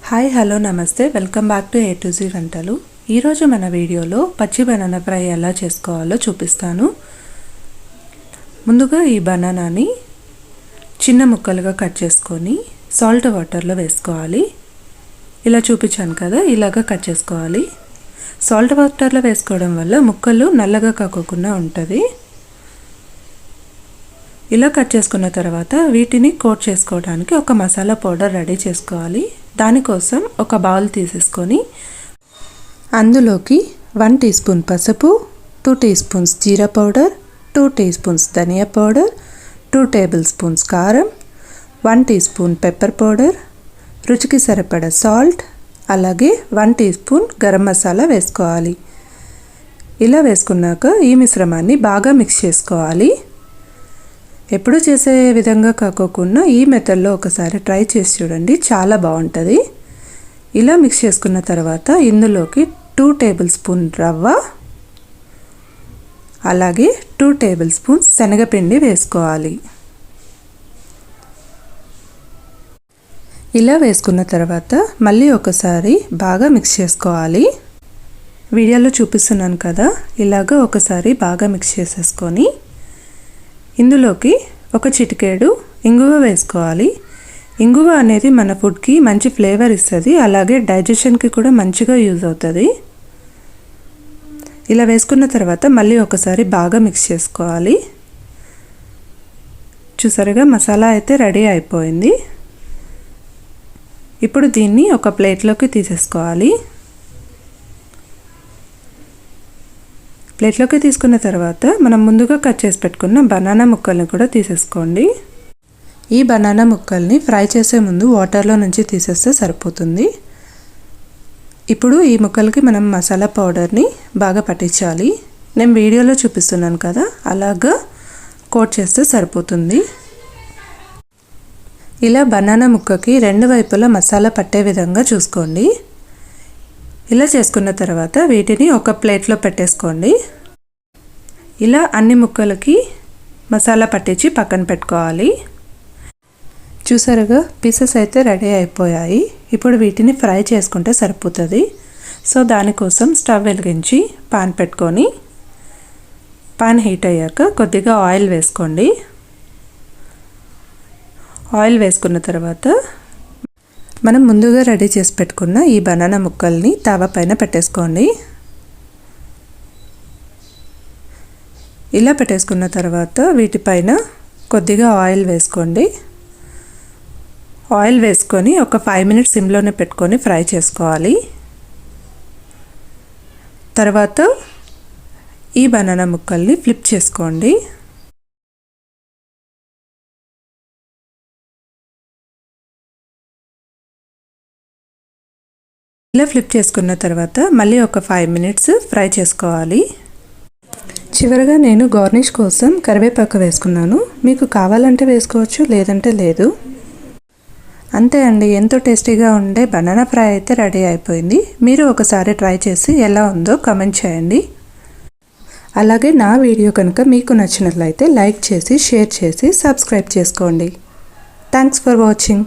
Hi hello నమస్తే welcome back to A to Z వంటలు. ఈరోజు మన వీడియోలో పచ్చి బనానా ఫ్రై ఎలా చేసుకోవాలో చూపిస్తాను. ముందుగా ఈ బనానాని చిన్న ముక్కలుగా కట్ చేసుకొని సాల్ట్ వాటర్లో వేసుకోవాలి. ఇలా చూపించాను కదా, ఇలాగా కట్ చేసుకోవాలి. సాల్ట్ వాటర్లో వేసుకోవడం వల్ల ముక్కలు నల్లగా కాకోకుండా ఉంటుంది. ఇలా కట్ చేసుకున్న తర్వాత వీటిని కోట్ చేసుకోవడానికి ఒక మసాలా పౌడర్ రెడీ చేసుకోవాలి. దానికోసం ఒక బౌల్ తీసేసుకొని అందులోకి 1 టీ స్పూన్ పసుపు, 2 టీ స్పూన్స్ జీరా పౌడర్, 2 టీ స్పూన్స్ ధనియా పౌడర్, 2 టేబుల్ స్పూన్స్ కారం, 1 టీ స్పూన్ పెప్పర్ పౌడర్, రుచికి సరిపడా సాల్ట్, అలాగే 1 టీ స్పూన్ గరం మసాలా వేసుకోవాలి. ఇలా వేసుకున్నాక ఈ మిశ్రమాన్ని బాగా మిక్స్ చేసుకోవాలి. ఎప్పుడు చేసే విధంగా కాకోకుండా ఈ మెథడ్లో ఒకసారి ట్రై చేసి చూడండి, చాలా బాగుంటుంది. ఇలా మిక్స్ చేసుకున్న తర్వాత ఇందులోకి 2 టేబుల్ స్పూన్ రవ్వ, అలాగే 2 టేబుల్ స్పూన్స్ శనగపిండి వేసుకోవాలి. ఇలా వేసుకున్న తర్వాత మళ్ళీ ఒకసారి బాగా మిక్స్ చేసుకోవాలి. వీడియోలో చూపిస్తున్నాను కదా, ఇలాగా ఒకసారి బాగా మిక్స్ చేసేసుకొని ఇందులోకి ఒక చిటికెడు ఇంగువ వేసుకోవాలి. ఇంగువ అనేది మన ఫుడ్కి మంచి ఫ్లేవర్ ఇస్తుంది, అలాగే డైజెషన్కి కూడా మంచిగా యూజ్ అవుతుంది. ఇలా వేసుకున్న తర్వాత మళ్ళీ ఒకసారి బాగా మిక్స్ చేసుకోవాలి. చూసారుగా మసాలా అయితే రెడీ అయిపోయింది. ఇప్పుడు దీన్ని ఒక ప్లేట్లోకి తీసేసుకోవాలి. ప్లేట్లోకి తీసుకున్న తర్వాత మనం ముందుగా కట్ చేసి పెట్టుకున్న బనానా ముక్కల్ని కూడా తీసేసుకోండి. ఈ బనానా ముక్కల్ని ఫ్రై చేసే ముందు వాటర్లో నుంచి తీసేస్తే సరిపోతుంది. ఇప్పుడు ఈ ముక్కలకి మనం మసాలా పౌడర్ని బాగా పట్టించాలి. నేను వీడియోలో చూపిస్తున్నాను కదా, అలాగా కోట్ చేస్తే సరిపోతుంది. ఇలా బనానా ముక్కకి 2 వైపులా మసాలా పట్టే విధంగా చూసుకోండి. ఇలా చేసుకున్న తర్వాత వీటిని ఒక ప్లేట్లో పెట్టేసుకోండి. ఇలా అన్ని ముక్కలకి మసాలా పట్టించి పక్కన పెట్టుకోవాలి. చూసారుగా పీసెస్ అయితే రెడీ అయిపోయాయి. ఇప్పుడు వీటిని ఫ్రై చేసుకుంటే సరిపోతుంది. సో దానికోసం స్టవ్ వెలిగించి పాన్ పెట్టుకొని పాన్ హీట్ అయ్యాక కొద్దిగా ఆయిల్ వేసుకోండి. ఆయిల్ వేసుకున్న తర్వాత మనం ముందుగా రెడీ చేసి పెట్టుకున్న ఈ బనానా ముక్కల్ని తవ పైన పెట్టేసుకోండి. ఇలా పెట్టేసుకున్న తర్వాత వీటిపైన కొద్దిగా ఆయిల్ వేసుకోండి. ఆయిల్ వేసుకొని ఒక 5 మినిట్స్ సిమ్లోనే పెట్టుకొని ఫ్రై చేసుకోవాలి. తర్వాత ఈ బనానా ముక్కల్ని ఫ్లిప్ చేసుకోండి. ఇలా ఫ్లిప్ చేసుకున్న తర్వాత మళ్ళీ ఒక 5 మినిట్స్ ఫ్రై చేసుకోవాలి. చివరిగా నేను గార్నిష్ కోసం కరివేపాకు వేసుకున్నాను. మీకు కావాలంటే వేసుకోవచ్చు, లేదంటే లేదు. అంతే అండి, ఎంతో టేస్టీగా ఉండే బనానా ఫ్రై అయితే రెడీ అయిపోయింది. మీరు ఒకసారి ట్రై చేసి ఎలా ఉందో కామెంట్ చేయండి. అలాగే నా వీడియో కనుక మీకు నచ్చినట్లయితే లైక్ చేసి, షేర్ చేసి, సబ్స్క్రైబ్ చేసుకోండి. Thanks for watching.